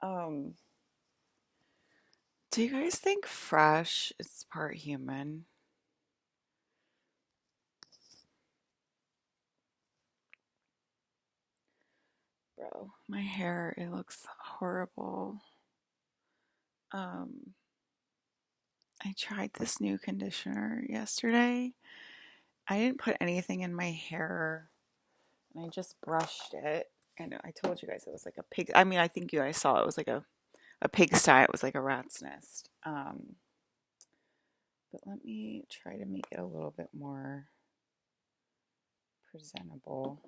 Um, do you guys think fresh is part human? Bro, my hair, it looks horrible. Um, I tried this new conditioner yesterday. I didn't put anything in my hair and I just brushed it. And I told you guys it was like a pig. I mean, I think you guys saw it was like a pigsty. It was like a rat's nest. But let me try to make it a little bit more presentable.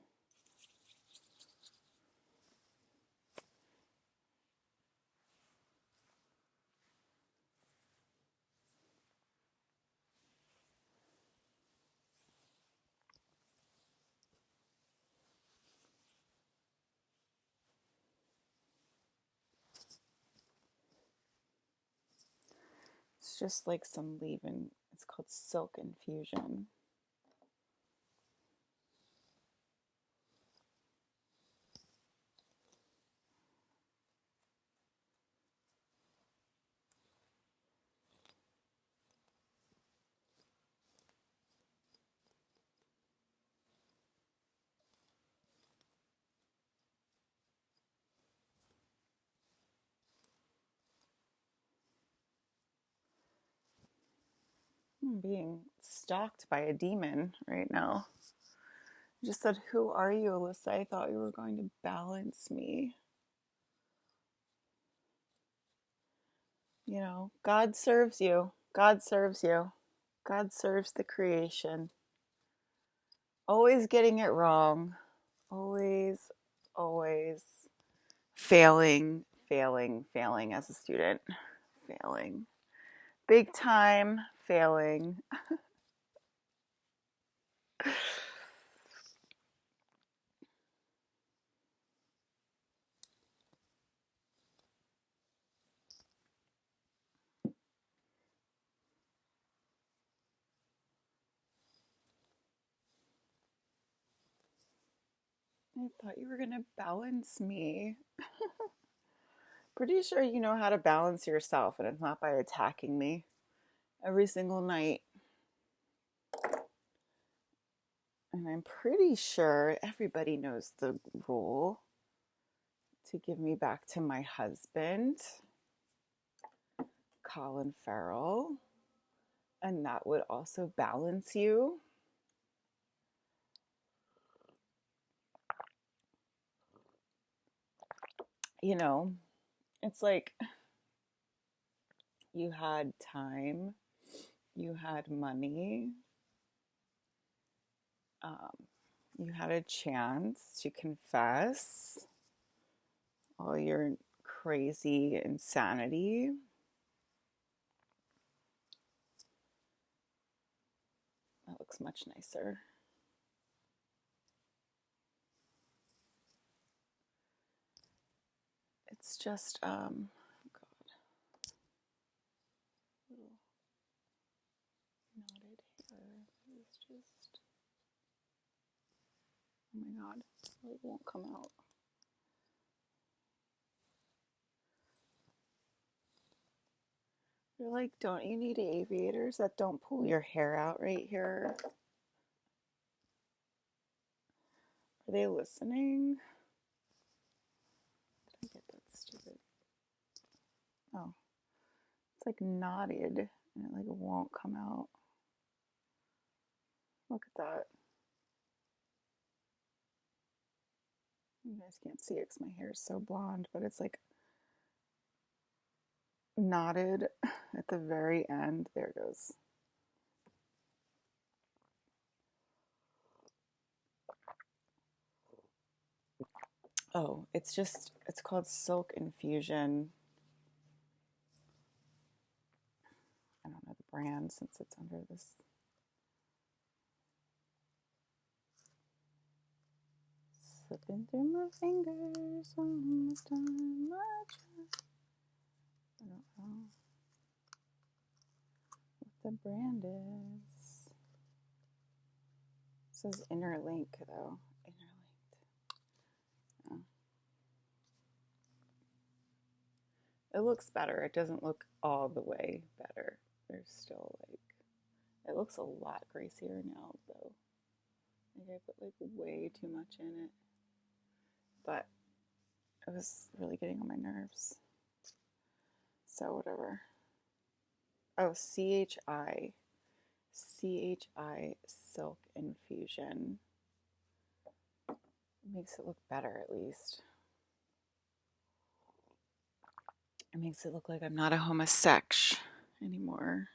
It's just like some leave-in. It's called Silk Infusion. I'm being stalked by a demon right now. I just said, "Who are you, Alyssa? I thought you were going to balance me." You know, God serves you. God serves you. God serves the creation. Always getting it wrong. Always, always failing as a student. Failing. Big time failing. I thought you were going to balance me. Pretty sure you know how to balance yourself, and it's not by attacking me every single night. And I'm pretty sure everybody knows the rule to give me back to my husband, Colin Farrell. And that would also balance you. You know, it's like you had time, you had money, um, you had a chance to confess all your crazy insanity. That looks much nicer. It's just, God, little knotted hair. It's just, oh my God, it won't come out. You're like, don't you need aviators that don't pull your hair out right here? Are they listening? Did I get that stupid? Oh, it's like knotted and it like won't come out. Look at that. You guys can't see it because my hair is so blonde, but it's like knotted at the very end. There it goes. Oh, it's called Silk Infusion. I don't know the brand since it's under this. Slipping through my fingers one more time. I don't know what the brand is. It says Interlink though. Interlinked. Oh. It looks better. It doesn't look all the way better. There's still like, it looks a lot greasier now though. Like I put like way too much in it. But it was really getting on my nerves. So whatever. Oh, CHI. CHI Silk Infusion. Makes it look better at least. It makes it look like I'm not a homosex anymore.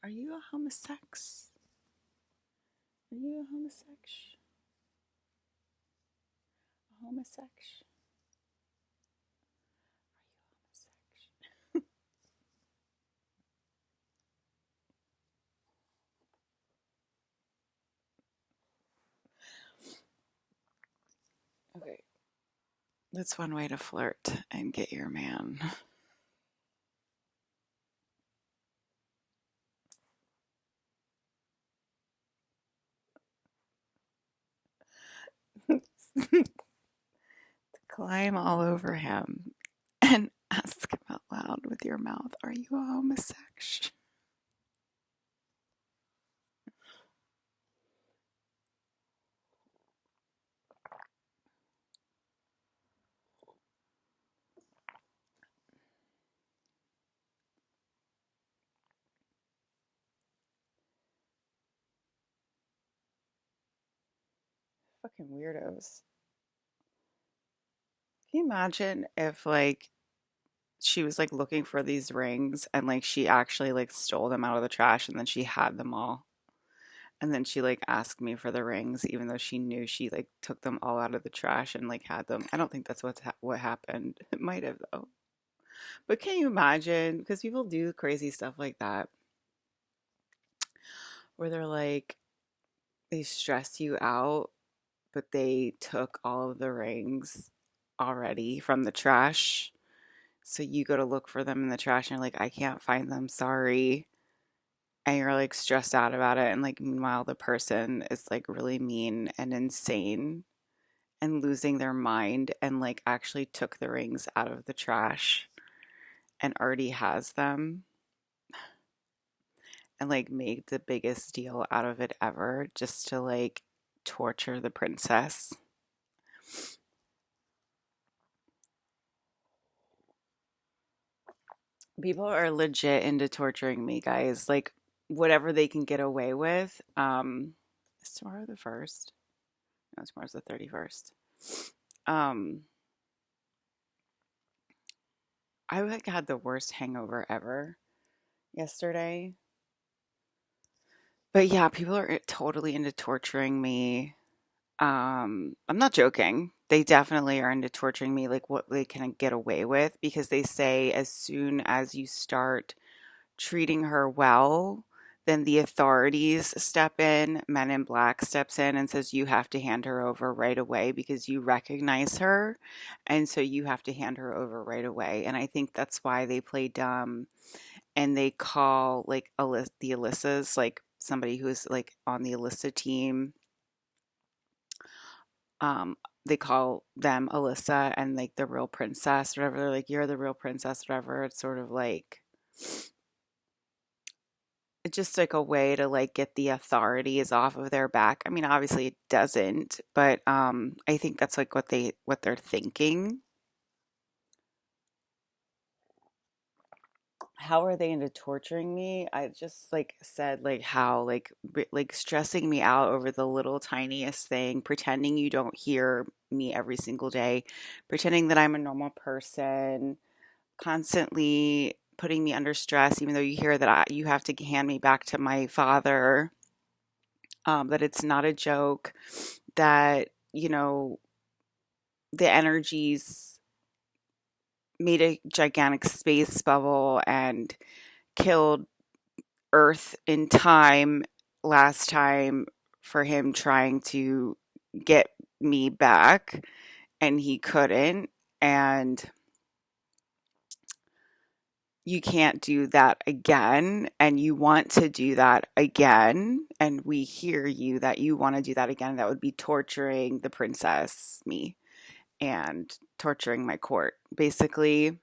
Are you a homosex? Are you a homosex? A homosex? Are you a homosex? Okay. That's one way to flirt and get your man. To climb all over him and ask him out loud with your mouth, are you a homosex? Fucking weirdos. Can you imagine if like she was like looking for these rings and like she actually like stole them out of the trash and then she had them all. And then she like asked me for the rings even though she knew she like took them all out of the trash and like had them. I don't think that's what happened. It might have though. But can you imagine? Because people do crazy stuff like that where they're like they stress you out, but they took all of the rings already from the trash. So you go to look for them in the trash and you're like, I can't find them, sorry. And you're like stressed out about it. And like, meanwhile, the person is like really mean and insane and losing their mind and like actually took the rings out of the trash and already has them and like made the biggest deal out of it ever just to like torture the princess. People are legit into torturing me, guys. Like whatever they can get away with. Is tomorrow the first? No, tomorrow's the 31st. Um, I like had the worst hangover ever yesterday. But yeah, people are totally into torturing me. I'm not joking. They definitely are into torturing me, like what they can get away with, because they say as soon as you start treating her well, then the authorities step in, Men in Black steps in and says you have to hand her over right away because you recognize her. And so you have to hand her over right away. And I think that's why they play dumb and they call like the Alyssas, like somebody who's like on the Alyssa team. They call them Alyssa and like the real princess, whatever. They're like, you're the real princess, whatever. It's sort of like it's just like a way to like get the authorities off of their back. I mean, obviously it doesn't, but I think that's like what they're thinking. How are they into torturing me? I just like said like how like stressing me out over the little tiniest thing, pretending you don't hear me every single day, pretending that I'm a normal person, constantly putting me under stress, even though you hear that you have to hand me back to my father, that it's not a joke, that, you know, the energies made a gigantic space bubble and killed Earth in time last time for him trying to get me back and he couldn't. And you can't do that again, and you want to do that again, and we hear you that you want to do that again. That would be torturing the princess, me. and torturing my court. Basically,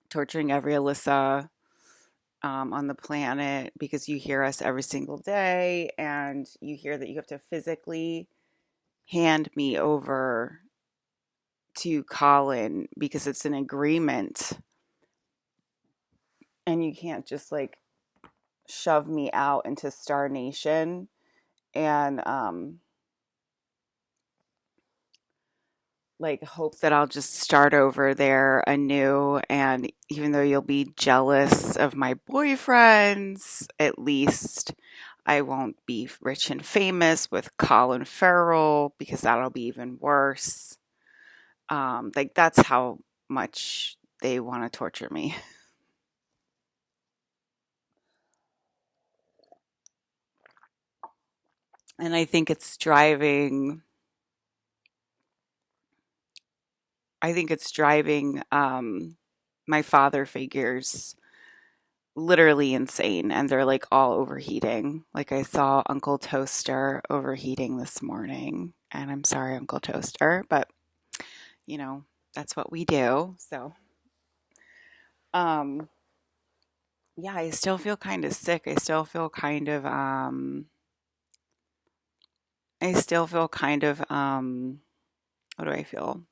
torturing every Alyssa on the planet because you hear us every single day and you hear that you have to physically hand me over to Colin because it's an agreement and you can't just like shove me out into Star Nation and like hope that I'll just start over there anew. And even though you'll be jealous of my boyfriends, at least I won't be rich and famous with Colin Farrell because that'll be even worse. Like that's how much they want to torture me. And I think it's driving my father figures literally insane and they're like all overheating. Like I saw Uncle Toaster overheating this morning and I'm sorry Uncle Toaster, but you know, that's what we do. So, um yeah, I still feel kind of sick. I still feel kind of what do I feel?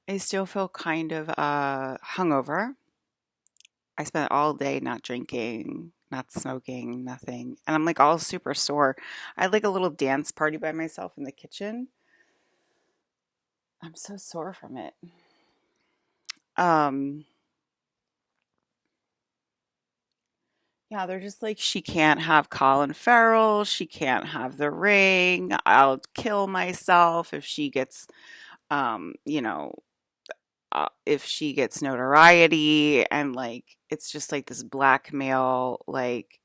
I still feel kind of hungover. I spent all day not drinking, not smoking, nothing. And I'm like all super sore. I had like a little dance party by myself in the kitchen. I'm so sore from it. Um, yeah, they're just like, she can't have Colin Farrell. She can't have the ring. I'll kill myself if she gets, you know, if she gets notoriety. And like, it's just like this blackmail, like,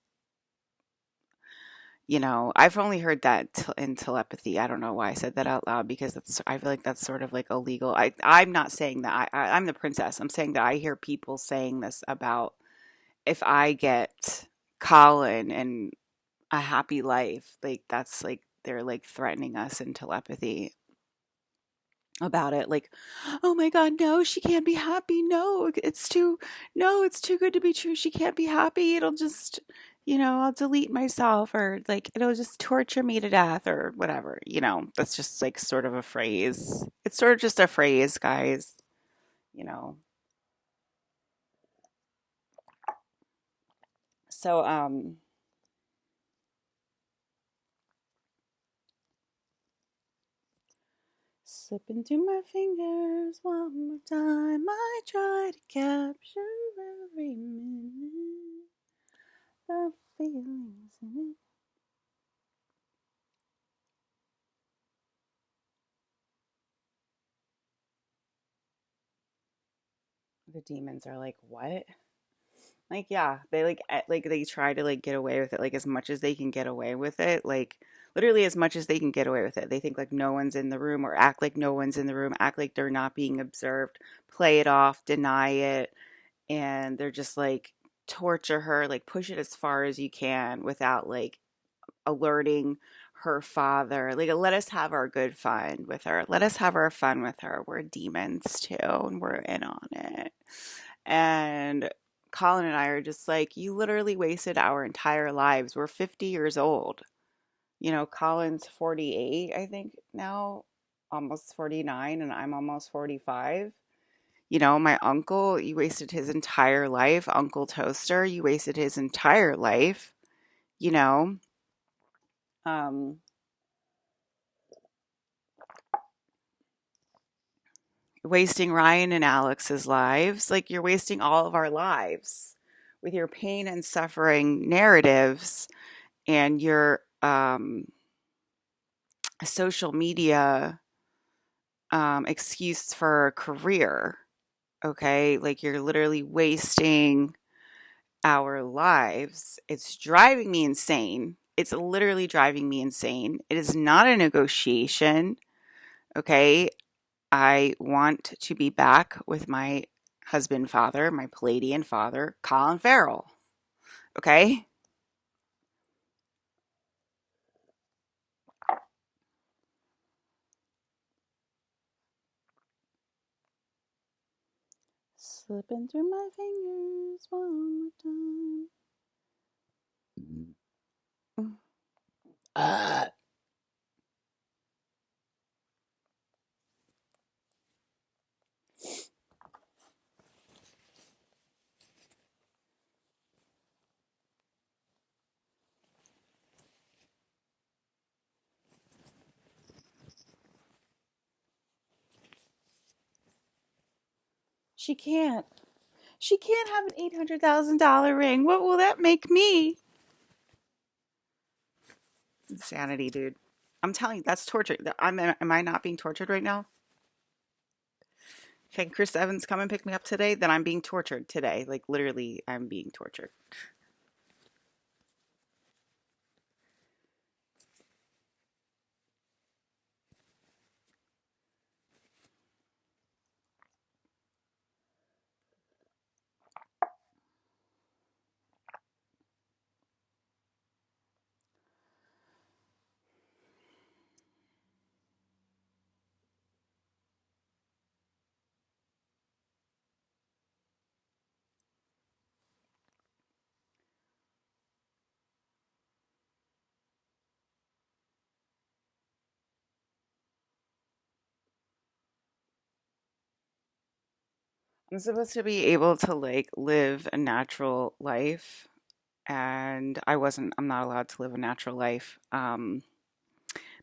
I've only heard that in telepathy. I don't know why I said that out loud because I feel like that's sort of like illegal. I'm not saying that I'm the princess. I'm saying that I hear people saying this about if I get Colin and a happy life, like that's like they're like threatening us in telepathy about it. Like, oh my God, no, she can't be happy. No, it's too good to be true. She can't be happy. It'll just, I'll delete myself or like it'll just torture me to death or whatever. That's just like sort of a phrase. It's sort of just a phrase, guys, you know. So, slipping through my fingers one more time. I try to capture every minute of feelings in it. The demons are like, what? Like, yeah, they like they try to like get away with it like as much as they can get away with it. Like literally as much as they can get away with it. They think like no one's in the room or act like no one's in the room, act like they're not being observed, play it off, deny it, and they're just like torture her, like push it as far as you can without like alerting her father. Like, let us have our good fun with her. Let us have our fun with her. We're demons too, and we're in on it. And Colin and I are just like, you literally wasted our entire lives. We're 50 years old. Colin's 48, I think now, almost 49, and I'm almost 45. My uncle, you wasted his entire life. Uncle Toaster, you wasted his entire life. You know, um, wasting Ryan and Alex's lives. Like you're wasting all of our lives with your pain and suffering narratives and your social media excuse for a career. Okay. Like you're literally wasting our lives. It's driving me insane. It's literally driving me insane. It is not a negotiation. Okay. I want to be back with my husband father, my Palladian father, Colin Farrell. Okay? Slipping through my fingers one more time. Uh, she can't. She can't have an $800,000 ring. What will that make me? Insanity, dude. I'm telling you, that's torture. Am I not being tortured right now? Can Chris Evans come and pick me up today? Then I'm being tortured today. Like, literally, I'm being tortured. I'm supposed to be able to, like, live a natural life, and I'm not allowed to live a natural life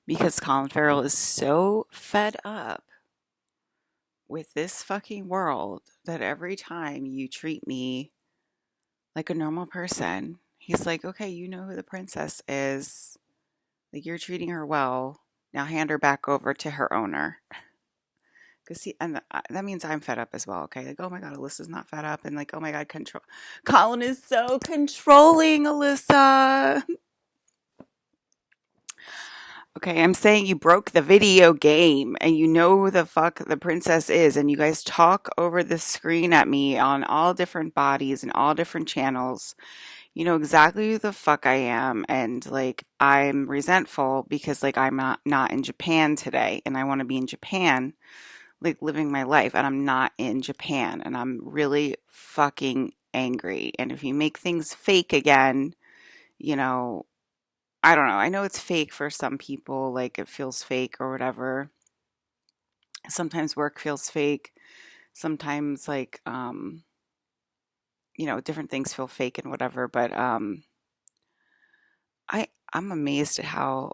because Colin Farrell is so fed up with this fucking world that every time you treat me like a normal person, he's like, okay, you know who the princess is. Like, you're treating her well. Now hand her back over to her owner. Cause that means I'm fed up as well. Okay, like, oh my god, Alyssa's not fed up, and like, oh my god, control. Colin is so controlling, Alyssa. Okay, I'm saying you broke the video game, and you know who the fuck the princess is, and you guys talk over the screen at me on all different bodies and all different channels. You know exactly who the fuck I am, and like, I'm resentful because like I'm not in Japan today, and I want to be in Japan, like, living my life, and I'm not in Japan, and I'm really fucking angry. And if you make things fake again, you know, I don't know. I know it's fake for some people, like it feels fake or whatever. Sometimes work feels fake. Sometimes like different things feel fake and whatever, but I'm amazed at how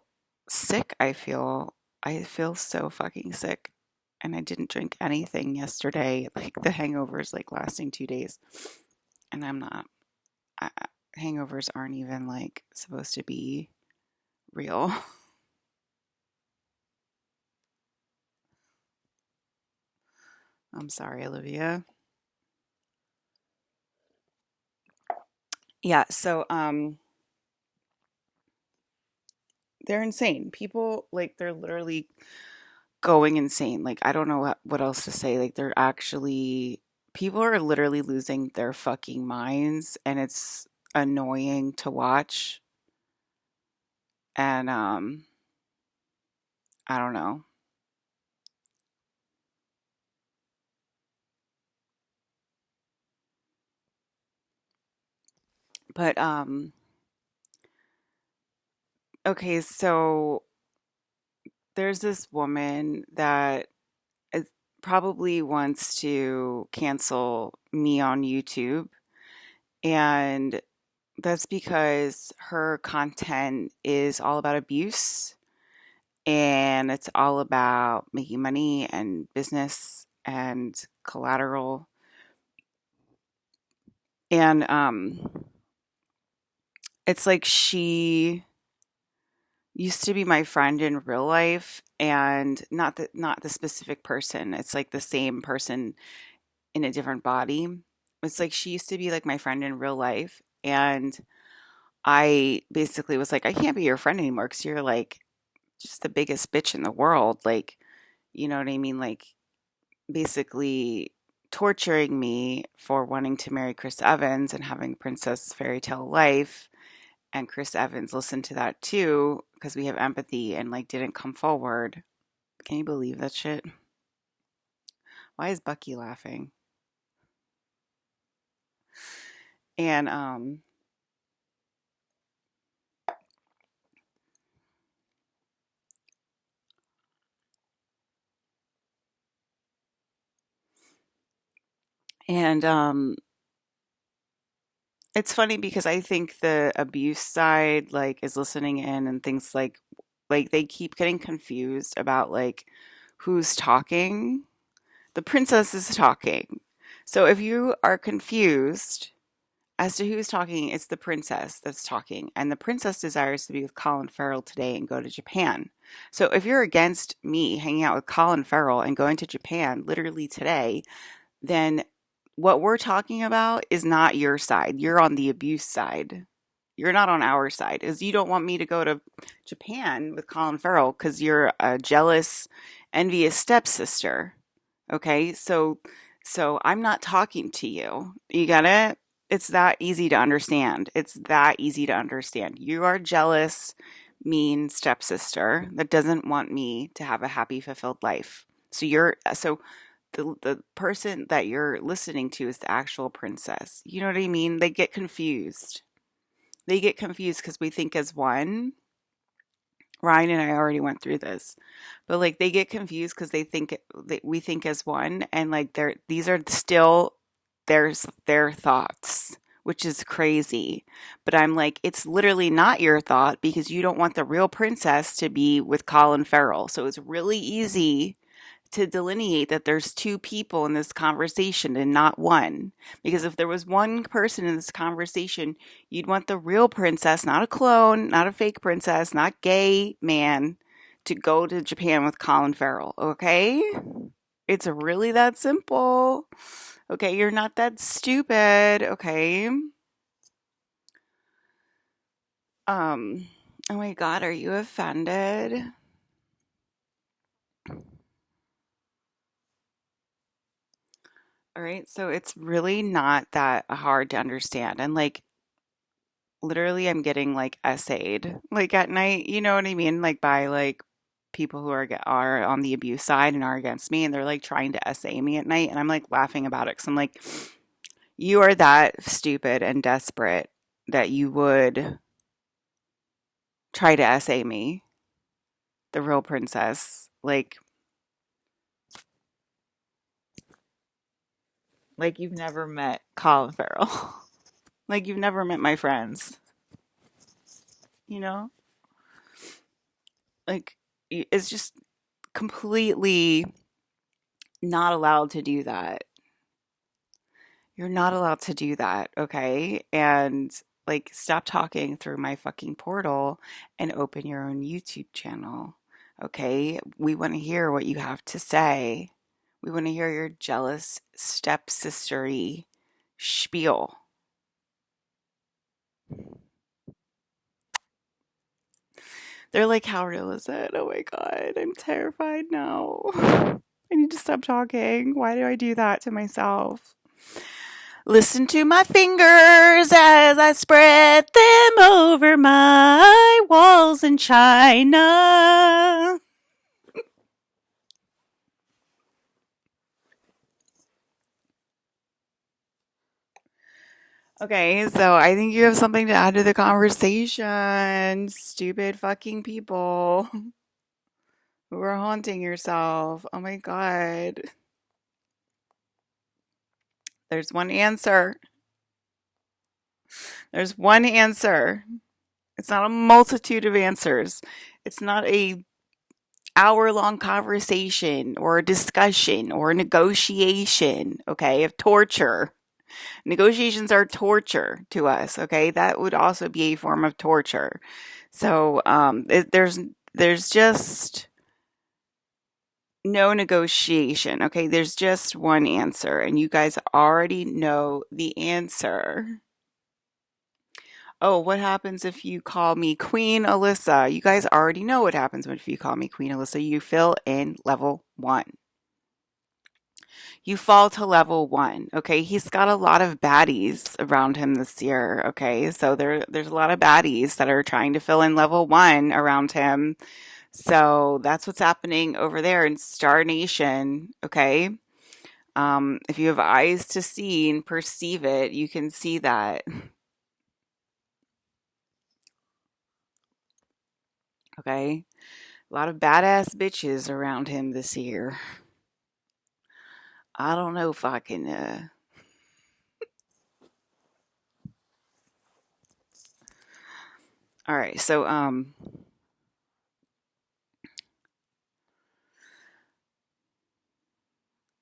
sick I feel. I feel so fucking sick. And I didn't drink anything yesterday. Like, the hangover is like lasting 2 days. And I'm not. I, hangovers aren't even like supposed to be real. I'm sorry, Olivia. Yeah, so they're insane. People, like, they're literally going insane. Like, I don't know what else to say. Like, they're actually people are literally losing their fucking minds, and it's annoying to watch. And I don't know. But okay, so there's this woman that is, probably wants to cancel me on YouTube, and that's because her content is all about abuse, and it's all about making money and business and collateral. And it's like she used to be my friend in real life, and not the specific person. It's like the same person in a different body. It's like she used to be like my friend in real life, and I basically was like, I can't be your friend anymore because you're like just the biggest bitch in the world. Like, you know what I mean? Like, basically torturing me for wanting to marry Chris Evans and having princess fairy tale life. And Chris Evans listened to that too because we have empathy and like didn't come forward. Can you believe that shit? Why is Bucky laughing? And and it's funny because I think the abuse side like is listening in and thinks like they keep getting confused about like who's talking. The princess is talking. So if you are confused as to who's talking, it's the princess that's talking. And the princess desires to be with Colin Farrell today and go to Japan. So if you're against me hanging out with Colin Farrell and going to Japan literally today, then what we're talking about is not your side. You're on the abuse side. You're not on our side. Is you don't want me to go to Japan with Colin Farrell because you're a jealous, envious stepsister. Okay, so I'm not talking to you. You get it? It's that easy to understand. It's that easy to understand. You are jealous, mean stepsister that doesn't want me to have a happy, fulfilled life. So the person that you're listening to is the actual princess. You know what I mean? They get confused. They get confused because we think as one. Ryan and I already went through this, but like they get confused because we think as one, and like these are still their thoughts, which is crazy. But I'm like, it's literally not your thought because you don't want the real princess to be with Colin Farrell. So it's really easy to delineate that there's two people in this conversation and not one. Because if there was one person in this conversation, you'd want the real princess, not a clone, not a fake princess, not gay man, to go to Japan with Colin Farrell. Okay? It's really that simple. Okay, you're not that stupid. Okay. Oh my God, are you offended? All right, so it's really not that hard to understand. And like literally I'm getting like essayed like at night, you know what I mean? Like by like people who are on the abuse side and are against me and they're like trying to essay me at night and I'm like laughing about it cuz I'm like you are that stupid and desperate that you would try to essay me, the real princess. Like you've never met Colin Farrell. Like you've never met my friends, you know? Like it's just completely not allowed to do that. You're not allowed to do that, okay? And like stop talking through my fucking portal and open your own YouTube channel. Okay? We want to hear what you have to say. We want to hear your jealous stepsistery spiel. They're like, how real is it? Oh my God, I'm terrified now. I need to stop talking. Why do I do that to myself? Listen to my fingers as I spread them over my walls in China. Okay, so I think you have something to add to the conversation. Stupid fucking people who are haunting yourself. Oh my God. There's one answer. There's one answer. It's not a multitude of answers. It's not a hour-long conversation or a discussion or a negotiation, okay, of torture. Negotiations are torture to us, okay? That would also be a form of torture. So there's just no negotiation, okay? There's just one answer, and you guys already know the answer. Oh, what happens if you call me Queen Alyssa? You guys already know what happens if you call me Queen Alyssa. You fill in level 1. You fall to level 1, okay? He's got a lot of baddies around him this year, okay? So there's a lot of baddies that are trying to fill in level 1 around him. So that's what's happening over there in Star Nation, okay? If you have eyes to see and perceive it, you can see that. Okay? A lot of badass bitches around him this year. I don't know if I can, all right, so,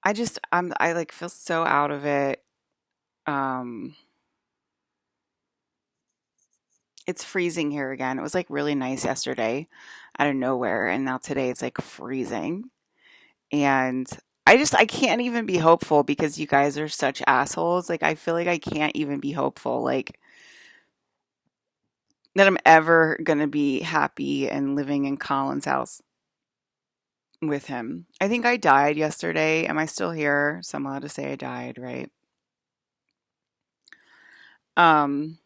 I like feel so out of it. Um, it's freezing here again. It was like really nice yesterday out of nowhere, and now today it's like freezing. And I can't even be hopeful because you guys are such assholes. Like, I feel like I can't even be hopeful, like, that I'm ever gonna be happy and living in Colin's house with him. I think I died yesterday. Am I still here? So I'm allowed to say I died, right? Um,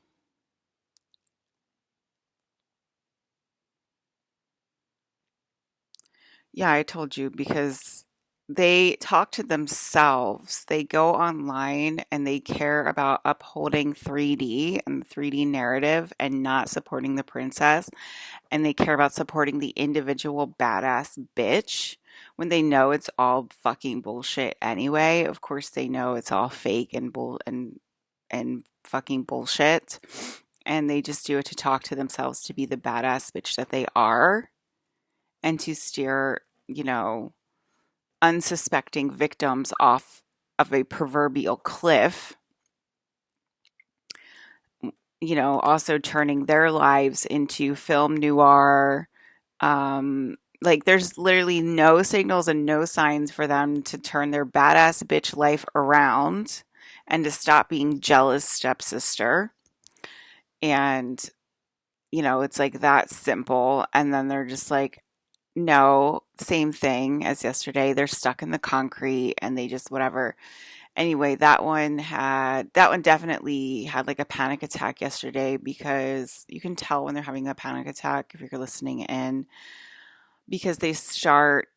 yeah, I told you because they talk to themselves. They go online and they care about upholding 3D and the 3D narrative and not supporting the princess. And they care about supporting the individual badass bitch when they know it's all fucking bullshit anyway. Of course, they know it's all fake and and fucking bullshit. And they just do it to talk to themselves to be the badass bitch that they are and to steer, unsuspecting victims off of a proverbial cliff, also turning their lives into film noir. Like there's literally no signals and no signs for them to turn their badass bitch life around and to stop being jealous stepsister. And, it's like that simple. And then they're just like, no, same thing as yesterday. They're stuck in the concrete and they just whatever. Anyway, that one definitely had like a panic attack yesterday because you can tell when they're having a panic attack if you're listening in because they start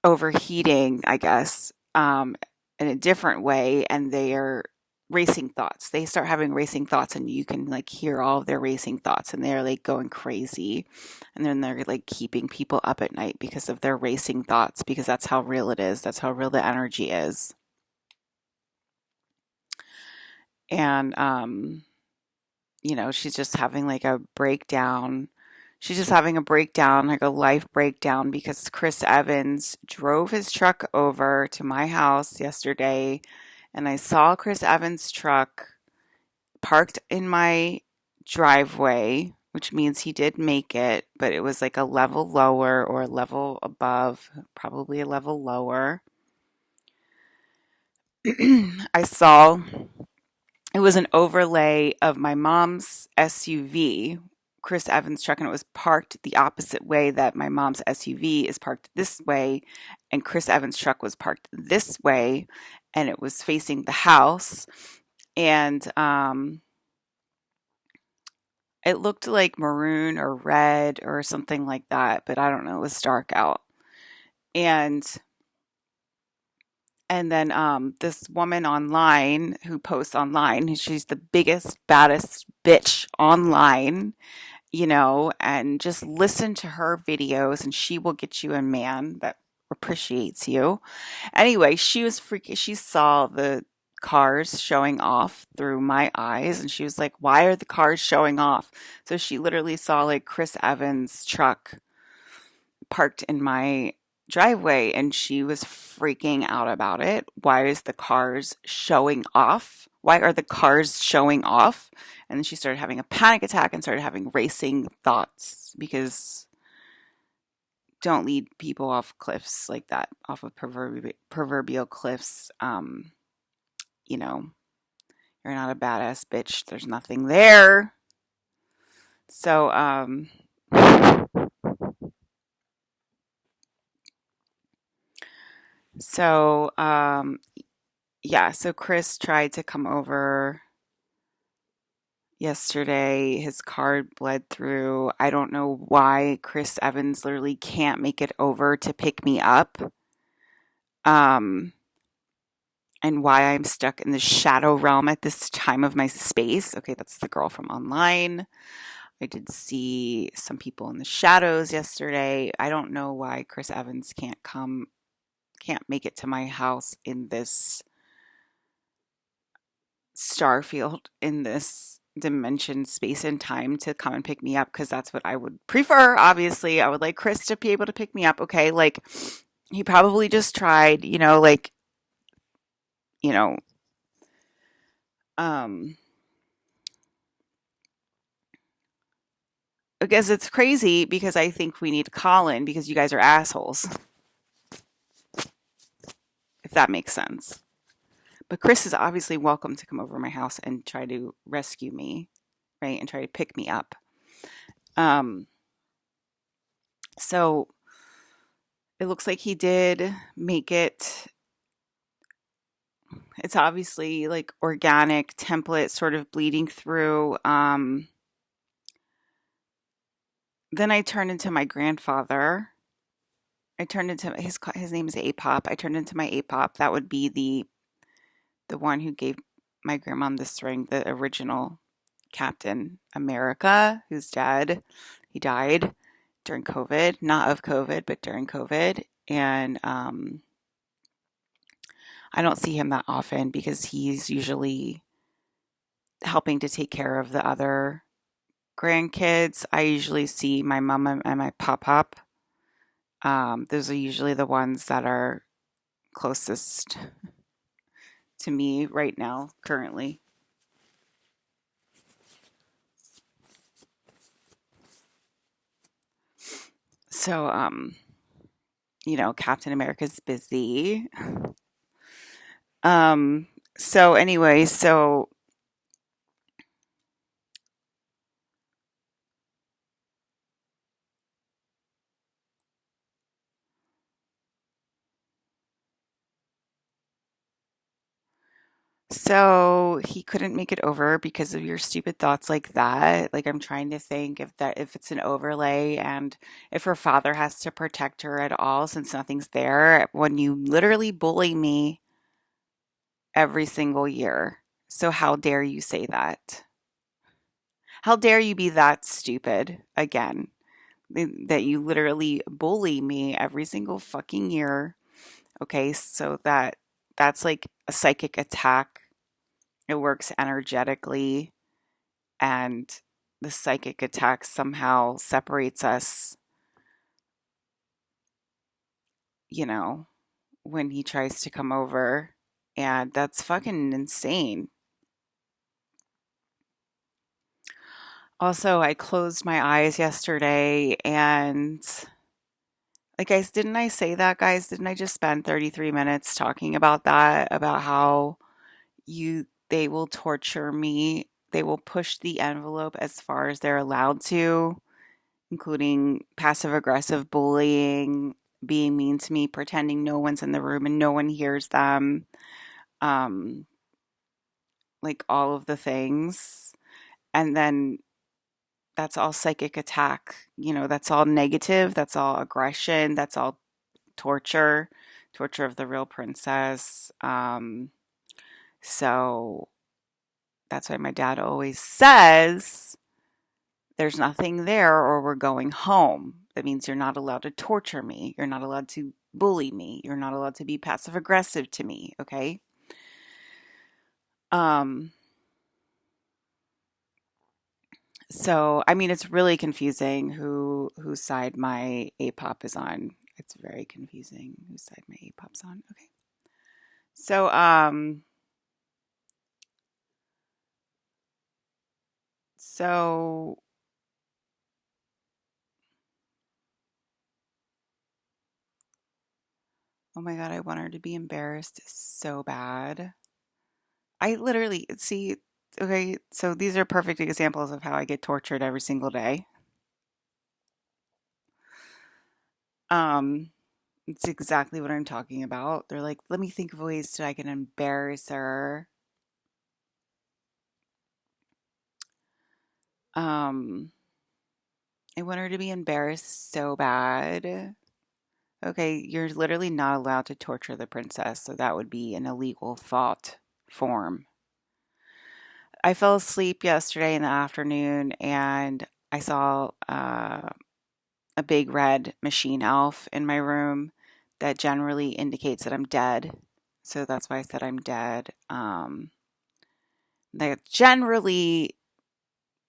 overheating, I guess, in a different way, and they are racing thoughts. They start having racing thoughts, and you can like hear all of their racing thoughts, and they're like going crazy, and then they're like keeping people up at night because of their racing thoughts, because that's how real it is. That's how real the energy is. And she's just having like a breakdown. She's just having a breakdown, like a life breakdown, because Chris Evans drove his truck over to my house yesterday, and I saw Chris Evans' truck parked in my driveway, which means he did make it, but it was like a level lower or a level above, probably a level lower. I saw it was an overlay of my mom's SUV, Chris Evans' truck, and it was parked the opposite way that my mom's SUV is parked this way, and Chris Evans' truck was parked this way, and it was facing the house, and it looked like maroon or red or something like that, but I don't know. It was dark out, and then this woman online who posts online, she's the biggest, baddest bitch online, and just listen to her videos and she will get you a man that appreciates you. Anyway, she was freaking, she saw the cars showing off through my eyes and she was like, why are the cars showing off? So she literally saw like Chris Evans' truck parked in my driveway and she was freaking out about it. Why is the cars showing off? Why are the cars showing off? And then she started having a panic attack and started having racing thoughts because don't lead people off cliffs like that, off of proverbial cliffs. You know, you're not a badass bitch. There's nothing there. So, so, um, yeah, so Chris tried to come over yesterday. His card bled through. I don't know why Chris Evans literally can't make it over to pick me up. Um, and why I'm stuck in the shadow realm at this time of my space. Okay, that's the girl from online. I did see some people in the shadows yesterday. I don't know why Chris Evans can't make it to my house in this star field, in this dimension, space, and time to come and pick me up, because that's what I would prefer. Obviously, I would like Chris to be able to pick me up. Okay, like he probably just tried, you know, um, I guess it's crazy because I think we need Colin because you guys are assholes, if that makes sense. But Chris is obviously welcome to come over to my house and try to rescue me, right? And try to pick me up. Um, so it looks like he did make it. It's obviously like organic template sort of bleeding through. Then I turned into my grandfather. I turned into his name is Apop. I turned into my Apop. That would be the one who gave my grandmom this ring, the original Captain America, who's dead. He died during COVID, not of COVID, but during COVID. And I don't see him that often because he's usually helping to take care of the other grandkids. I usually see my mom and my pop. Those are usually the ones that are closest to me right now, currently. So, Captain America's busy. Um, so anyway, so he couldn't make it over because of your stupid thoughts like that. Like I'm trying to think if it's an overlay and if her father has to protect her at all since nothing's there when you literally bully me every single year. So how dare you say that? How dare you be that stupid again? That you literally bully me every single fucking year. Okay, so that's like a psychic attack. It works energetically, and the psychic attack somehow separates us, you know, when he tries to come over. And that's fucking insane. Also, I closed my eyes yesterday and like guys, didn't I say that, guys? Didn't I just spend 33 minutes talking about that? About how they will torture me. They will push the envelope as far as they're allowed to, including passive aggressive bullying, being mean to me, pretending no one's in the room and no one hears them. Um, like all of the things. And then that's all psychic attack. That's all negative. That's all aggression. That's all torture, torture of the real princess. So that's why my dad always says there's nothing there or we're going home. That means you're not allowed to torture me. You're not allowed to bully me. You're not allowed to be passive aggressive to me. Okay. Um, so I mean it's really confusing whose side my APOP is on. It's very confusing whose side my APOP's on. Okay. So so oh my God, I want her to be embarrassed so bad. I literally see, okay, so these are perfect examples of how I get tortured every single day. Um, it's exactly what I'm talking about. They're like, let me think of ways so I can embarrass her. Um, I want her to be embarrassed so bad. Okay, you're literally not allowed to torture the princess, so that would be an illegal thought form. I fell asleep yesterday in the afternoon and I saw a big red machine elf in my room that generally indicates that I'm dead. So that's why I said I'm dead. That generally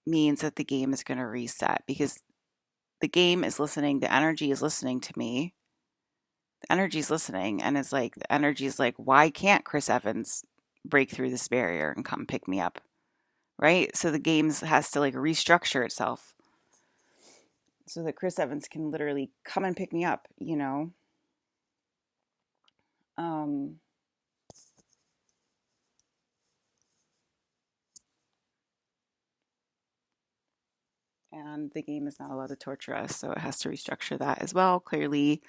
means that the game is going to reset because the game is listening, the energy is listening to me. The energy is listening, and it's like, the energy is like, why can't Chris Evans break through this barrier and come pick me up? Right? So the game has to like restructure itself so that Chris Evans can literally come and pick me up, you know? Um, and the game is not allowed to torture us, so it has to restructure that as well, clearly.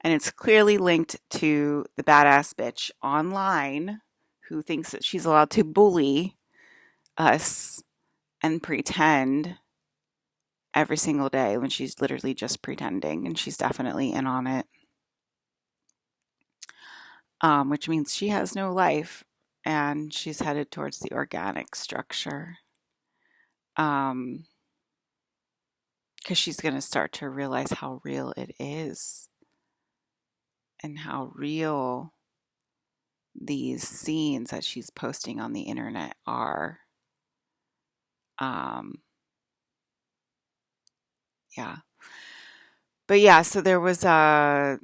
And it's clearly linked to the badass bitch online who thinks that she's allowed to bully us and pretend every single day when she's literally just pretending, and she's definitely in on it. Which means she has no life and she's headed towards the organic structure. Because she's going to start to realize how real it is and how real these scenes that she's posting on the internet are. Um, yeah. But yeah, so there was a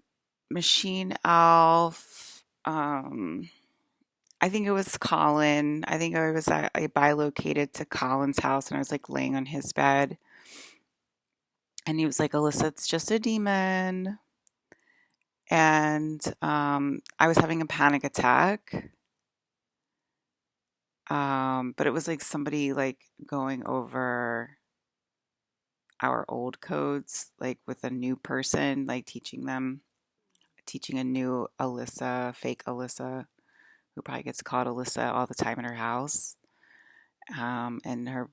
machine elf. I think it was Colin. I think I bilocated to Colin's house and I was like laying on his bed. And he was like, Alyssa, it's just a demon. And I was having a panic attack. But it was like somebody like going over our old codes, like with a new person, like teaching a new Alyssa, fake Alyssa, who probably gets called Alyssa all the time in her house. And her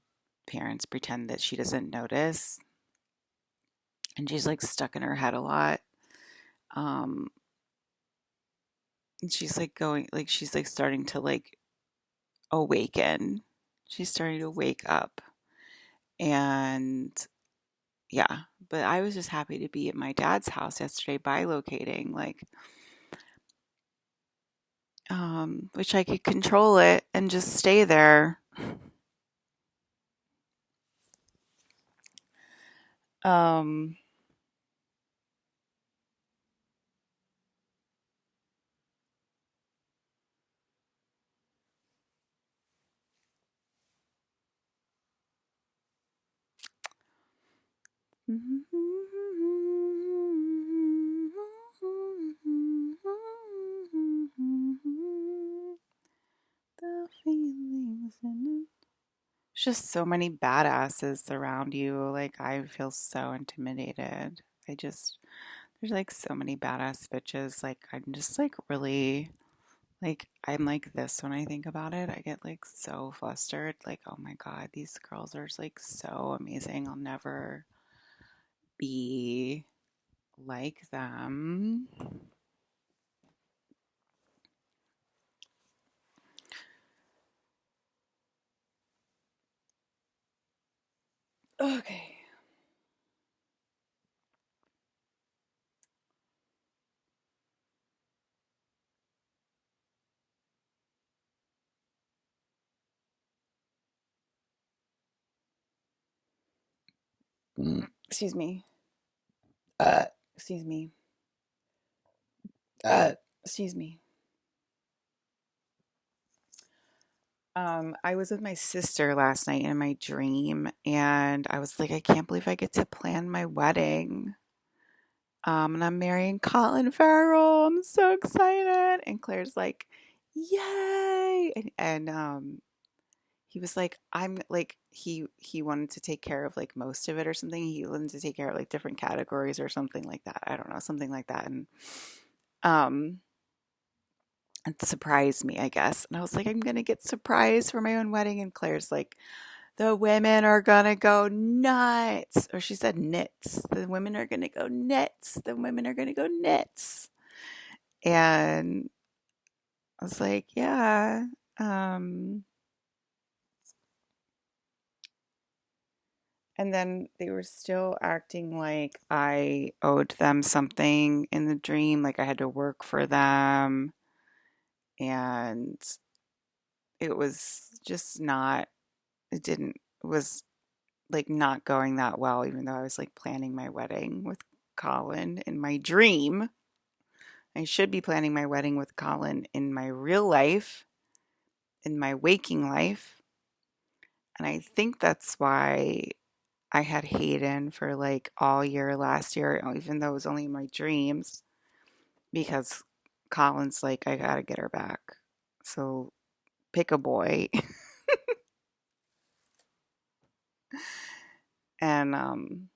parents pretend that she doesn't notice. And she's like stuck in her head a lot. Um, and she's like she's like starting to like awaken. She's starting to wake up. And yeah, but I was just happy to be at my dad's house yesterday bilocating, like, which I could control it and just stay there. Um, the feelings in it. There's just so many badasses around you. Like, I feel so intimidated. There's like so many badass bitches. Like, I'm just like really, like, I'm like this when I think about it. I get like so flustered. Like, oh my God, these girls are like so amazing. I'll never be like them. Okay. Excuse me. Excuse me. Excuse me. I was with my sister last night in my dream, and I was like, I can't believe I get to plan my wedding. And I'm marrying Colin Farrell. I'm so excited. And Claire's like, yay! And he was like, I'm like, he wanted to take care of like most of it or something. He wanted to take care of like different categories or something like that. I don't know, something like that. And um, it surprised me, I guess. And I was like, I'm gonna get surprised for my own wedding. And Claire's like, The women are gonna go nuts. Or she said knits. The women are gonna go nuts. The women are gonna go nuts. And I was like, yeah. Um, and then they were still acting like I owed them something in the dream, like I had to work for them. And it was just not, it didn't, it was like not going that well, even though I was like planning my wedding with Colin in my dream. I should be planning my wedding with Colin in my real life, in my waking life. And I think that's why I had Hayden for like all year last year, even though it was only in my dreams, because Colin's like, I gotta get her back. So pick a boy. And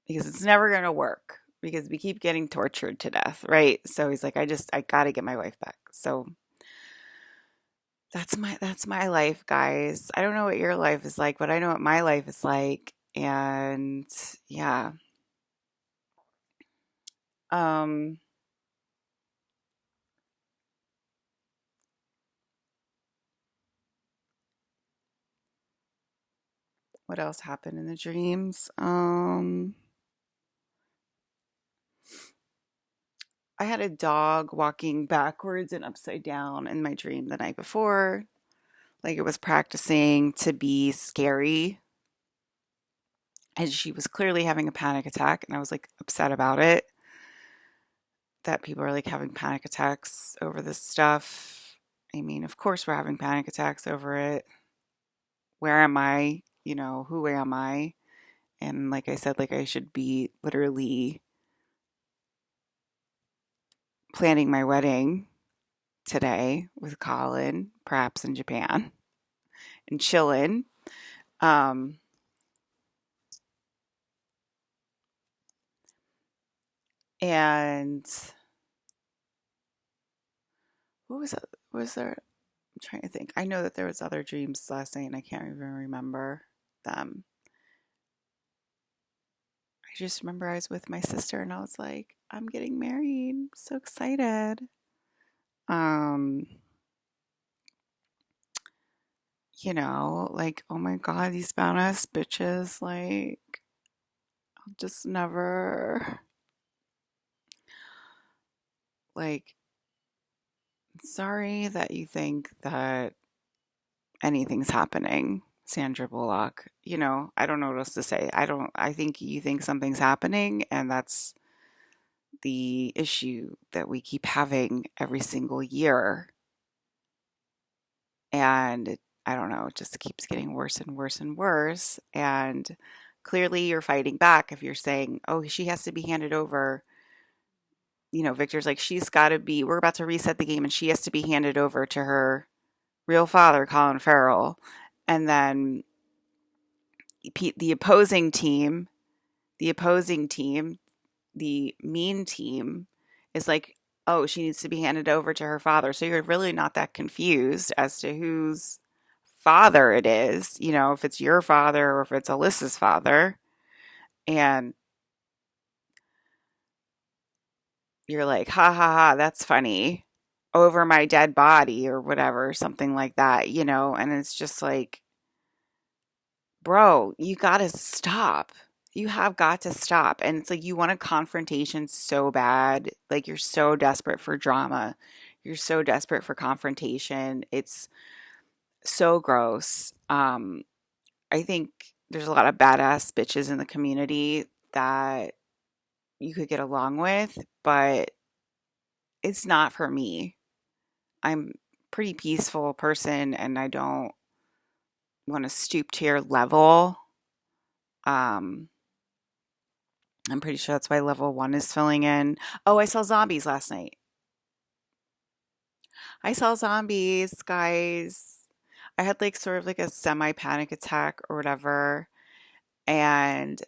because it's never gonna work because we keep getting tortured to death, right? So he's like, I gotta get my wife back. So that's my life, guys. I don't know what your life is like, but I know what my life is like. And yeah. Um what else happened in the dreams? I had a dog walking backwards and upside down in my dream the night before. Like it was practicing to be scary. And she was clearly having a panic attack. And I was like upset about it. That people are like having panic attacks over this stuff. I mean, of course, we're having panic attacks over it. Where am I? Who am I? And like I said, like I should be literally planning my wedding today with Colin, perhaps in Japan, and chilling. Um, and what was it? Was there? I'm trying to think. I know that there was other dreams last night, and I can't even remember them. I just remember I was with my sister, and I was like, "I'm getting married. I'm so excited." Um, like, oh my God, these badass bitches, like, I'll just never, like, sorry that you think that anything's happening, Sandra Bullock. I don't know what else to say. I think you think something's happening, and that's the issue that we keep having every single year. And I don't know, it just keeps getting worse and worse and worse. And clearly you're fighting back if you're saying, oh, she has to be handed over. Victor's like, we're about to reset the game and she has to be handed over to her real father, Colin Farrell. And then the opposing team, the opposing team, the mean team is like, oh, she needs to be handed over to her father. So you're really not that confused as to whose father it is, if it's your father or if it's Alyssa's father. And you're like, ha ha ha, that's funny. Over my dead body or whatever, something like that. And it's just like, bro, you gotta stop. You have got to stop. And it's like you want a confrontation so bad. Like you're so desperate for drama. You're so desperate for confrontation. It's so gross. I think there's a lot of badass bitches in the community that you could get along with, but it's not for me. I'm a pretty peaceful person and I don't want to stoop to your level. Um, I'm pretty sure that's why level one is filling in. Oh, I saw zombies last night. I saw zombies, guys. I had like sort of like a semi panic attack or whatever. And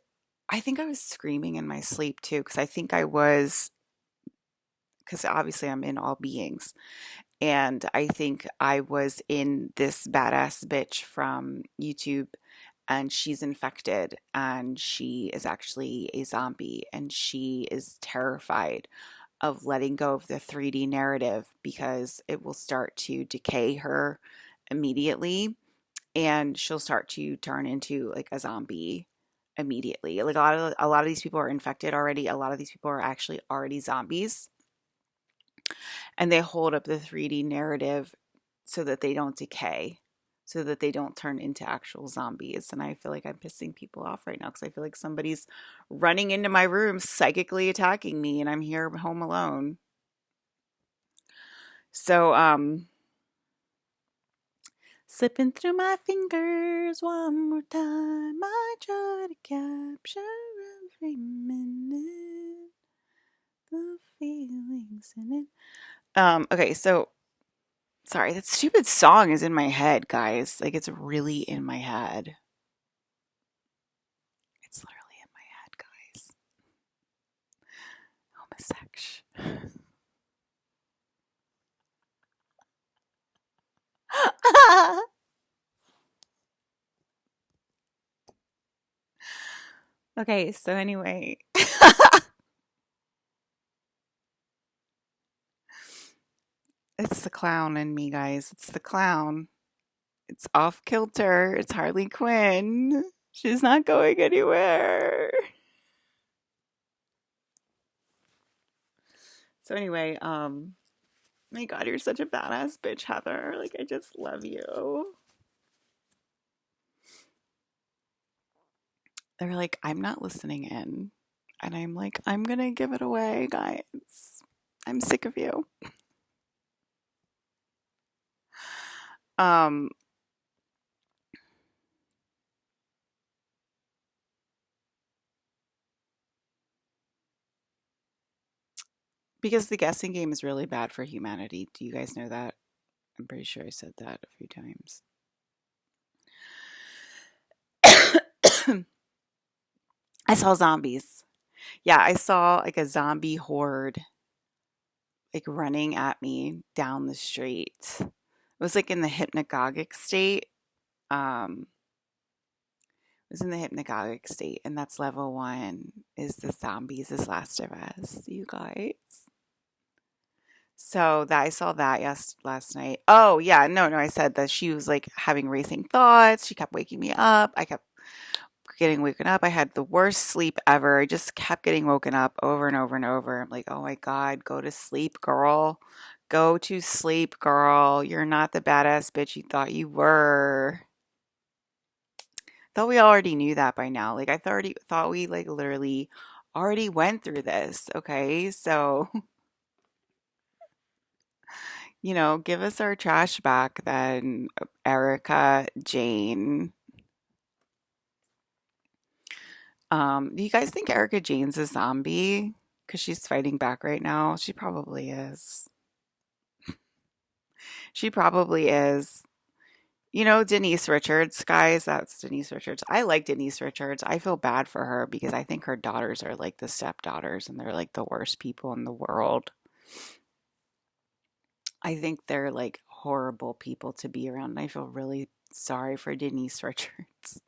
I think I was screaming in my sleep too, because I think I was, because obviously I'm in all beings. And I think I was in this badass bitch from YouTube, and she's infected, and she is actually a zombie, and she is terrified of letting go of the 3D narrative because it will start to decay her immediately, and she'll start to turn into like a zombie immediately. Like a lot of these people are infected already. A lot of these people are actually already zombies, and they hold up the 3D narrative so that they don't decay, so that they don't turn into actual zombies. And I feel like I'm pissing people off right now because I feel like somebody's running into my room, psychically attacking me, and I'm here home alone. So, slipping through my fingers one more time, I try to capture every minute, the feelings in it. Okay, so sorry, that stupid song is in my head, guys. Like, it's really in my head. It's literally in my head, guys. Homosexual. Okay, so anyway, it's the clown in me, guys. It's the clown. It's off kilter. It's Harley Quinn. She's not going anywhere. So anyway, my God, you're such a badass bitch, Heather. Like, I just love you. They're like, I'm not listening in. And I'm like, I'm gonna give it away, guys. I'm sick of you. Um, because the guessing game is really bad for humanity. Do you guys know that? I'm pretty sure I said that a few times. I saw zombies. Yeah, I saw like a zombie horde like running at me down the street. It was like in the hypnagogic state. Um, it was in the hypnagogic state, and that's level one. Is the zombies is Last of Us, you guys? So that I saw that last night. Oh yeah, no, I said that she was like having racing thoughts. She kept waking me up. I kept getting woken up. I had the worst sleep ever. I just kept getting woken up over and over and over. I'm like, oh my God, go to sleep, girl. Go to sleep, girl. You're not the badass bitch you thought you were. Thought we already knew that by now. Like I thought we like literally already went through this. Okay, so give us our trash back then, Erica Jane. Do you guys think Erica Jane's a zombie? Because she's fighting back right now. She probably is. She probably is. Denise Richards, guys, that's Denise Richards. I like Denise Richards. I feel bad for her because I think her daughters are like the stepdaughters and they're like the worst people in the world. I think they're like horrible people to be around. And I feel really sorry for Denise Richards.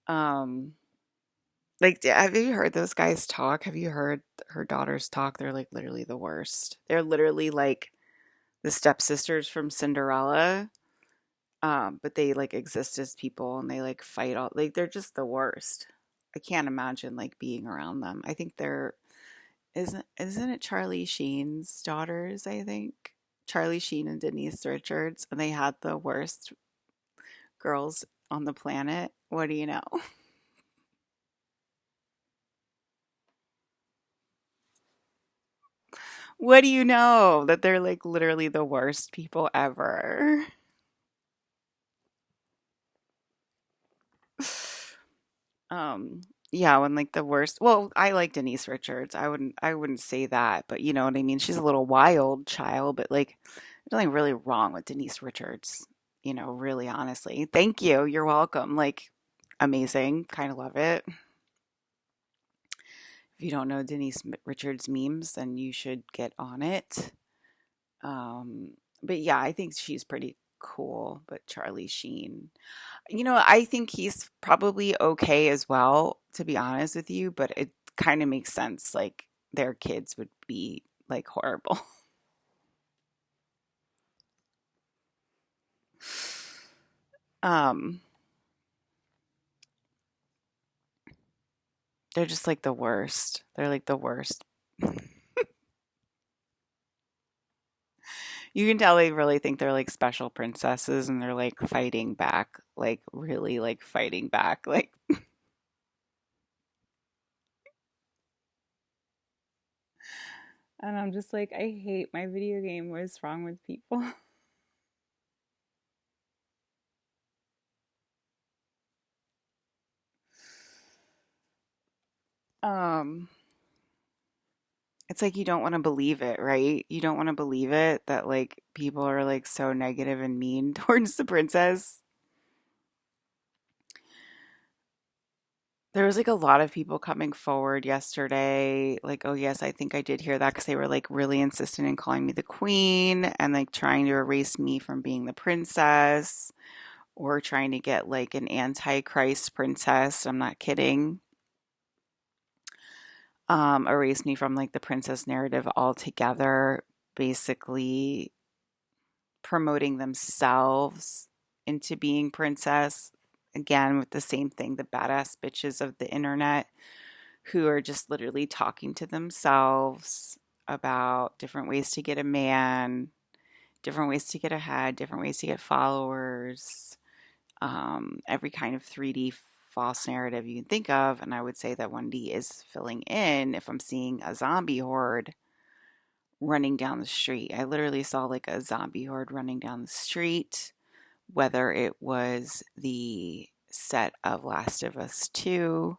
Um, like, have you heard those guys talk? Have you heard her daughters talk? They're like literally the worst. They're literally like the stepsisters from Cinderella. But they like exist as people and they like fight all like they're just the worst. I can't imagine like being around them. I think they're isn't it Charlie Sheen's daughters, I think? Charlie Sheen and Denise Richards, and they had the worst girls on the planet. What do you know? What do you know? That they're like literally the worst people ever. Um, yeah, when like the worst. Well, I like Denise Richards. I wouldn't say that, but you know what I mean. She's a little wild child, but like there's nothing really wrong with Denise Richards. Really honestly. Thank you. You're welcome. Like amazing. Kind of love it. If you don't know Denise Richards memes, then you should get on it. Um, but yeah, I think she's pretty cool. But Charlie Sheen, I think he's probably okay as well, to be honest with you, but it kind of makes sense. Like their kids would be like horrible. Um, they're just like the worst. They're like the worst. You can tell they really think they're like special princesses and they're like fighting back, like really like fighting back. Like, and I'm just like, I hate my video game. What is wrong with people? Um, it's like you don't want to believe it, right? You don't want to believe it that like people are like so negative and mean towards the princess. There was like a lot of people coming forward yesterday, like, oh, yes, I think I did hear that because they were like really insistent in calling me the queen and like trying to erase me from being the princess or trying to get like an antichrist princess. I'm not kidding. Erase me from like the princess narrative altogether, basically promoting themselves into being princess. Again, with the same thing, the badass bitches of the internet who are just literally talking to themselves about different ways to get a man, different ways to get ahead, different ways to get followers, every kind of 3D false narrative you can think of. And I would say that 1D is filling in if I'm seeing a zombie horde running down the street. I literally saw like a zombie horde running down the street, whether it was the set of Last of Us 2.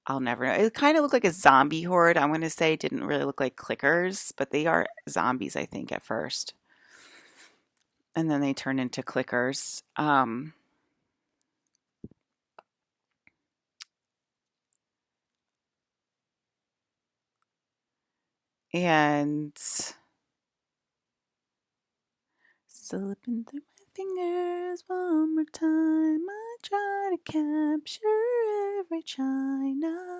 I'll never know. It kind of looked like a zombie horde. I'm going to say it didn't really look like clickers, but they are zombies, I think, at first. And then they turn into clickers. And slipping through my fingers one more time. I try to capture every China.